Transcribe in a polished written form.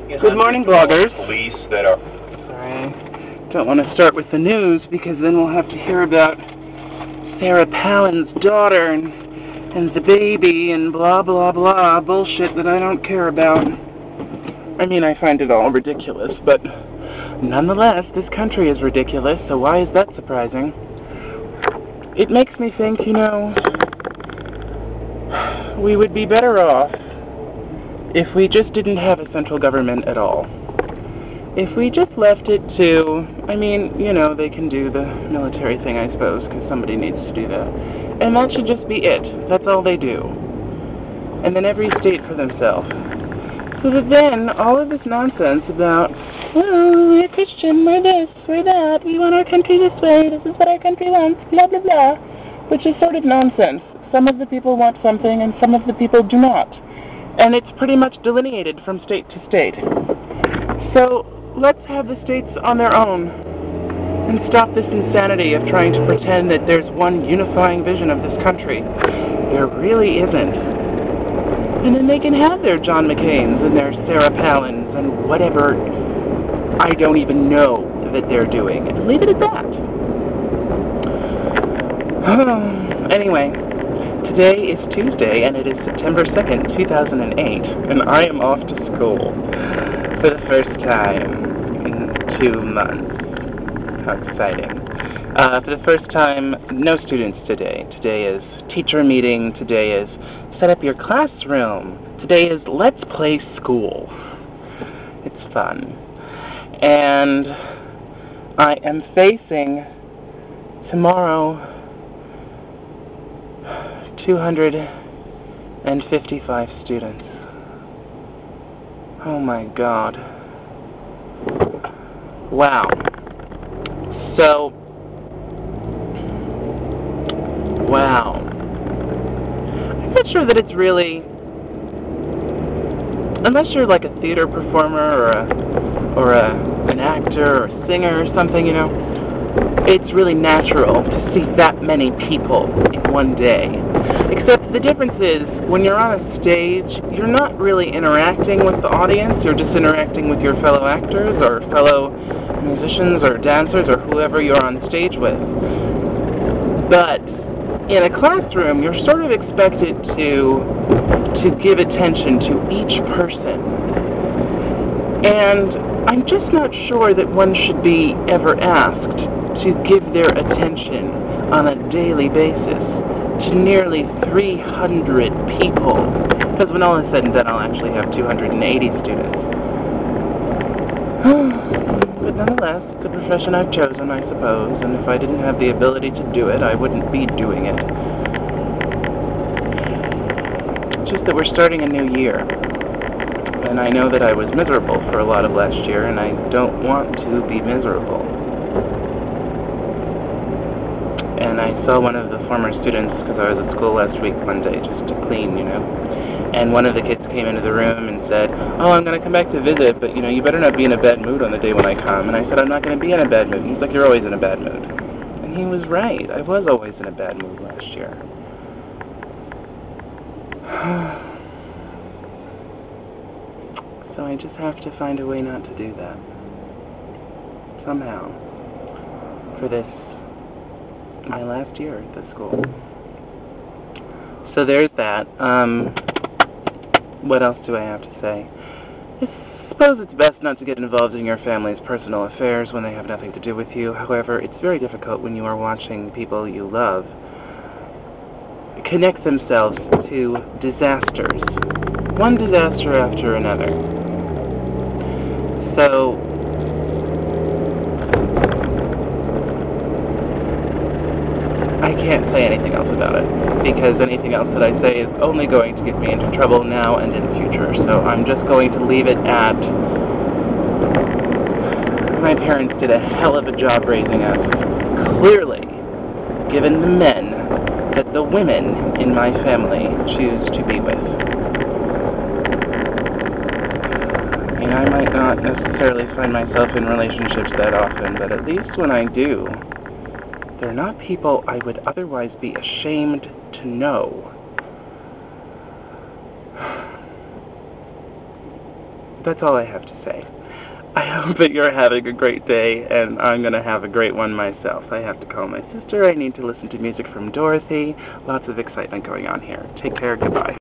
Good morning, bloggers. Police that are... Sorry, don't want to start with the news because then we'll have to hear about Sarah Palin's daughter and the baby and blah blah blah bullshit that I don't care about. I mean, I find it all ridiculous, but nonetheless, this country is ridiculous, so why is that surprising? It makes me think, you know, we would be better off if we just didn't have a central government at all. If we just left it to, I mean, you know, they can do the military thing, I suppose, because somebody needs to do that. And that should just be it. That's all they do. And then every state for themselves. So that then, all of this nonsense about, oh, we're Christian, we're this, we're that, we want our country this way, this is what our country wants, blah, blah, blah, which is sort of nonsense. Some of the people want something, and some of the people do not. And it's pretty much delineated from state to state. So, let's have the states on their own, and stop this insanity of trying to pretend that there's one unifying vision of this country. There really isn't. And then they can have their John McCains and their Sarah Palins and whatever I don't even know that they're doing. And leave it at that. Anyway, today is Tuesday, and it is September 2nd, 2008, and I am off to school for the first time in 2 months. How exciting. For the first time, no students today. Today is teacher meeting. Today is set up your classroom. Today is let's play school. It's fun. And I am facing tomorrow 255 students. Oh my God. Wow. So, wow. I'm not sure that it's really, unless you're like a theater performer or an actor or a singer or something, you know, it's really natural to see that many people in one day. Except the difference is, when you're on a stage, you're not really interacting with the audience, you're just interacting with your fellow actors or fellow musicians or dancers or whoever you're on stage with. But in a classroom, you're sort of expected to give attention to each person. And I'm just not sure that one should be ever asked to give their attention on a daily basis to nearly 300 people. Because when all is said and done, I'll actually have 280 students. But nonetheless, it's a profession I've chosen, I suppose, and if I didn't have the ability to do it, I wouldn't be doing it. It's just that we're starting a new year, and I know that I was miserable for a lot of last year, and I don't want to be miserable. And I saw one of the former students, because I was at school last week Monday, just to clean, you know. And one of the kids came into the room and said, oh, I'm going to come back to visit, but, you know, you better not be in a bad mood on the day when I come. And I said, I'm not going to be in a bad mood. He's like, you're always in a bad mood. And he was right. I was always in a bad mood last year. So I just have to find a way not to do that. Somehow. For this, my last year at the school. So there's that. What else do I have to say? I suppose it's best not to get involved in your family's personal affairs when they have nothing to do with you. However, it's very difficult when you are watching people you love connect themselves to disasters. One disaster after another. So, I can't say anything else about it, because anything else that I say is only going to get me into trouble now and in the future, so I'm just going to leave it at, my parents did a hell of a job raising us, clearly, given the men that the women in my family choose to be with. And I might not necessarily find myself in relationships that often, but at least when I do, they're not people I would otherwise be ashamed to know. that's all I have to say. I hope that you're having a great day, and I'm going to have a great one myself. I have to call my sister. I need to listen to music from Dorothy. Lots of excitement going on here. Take care. Goodbye.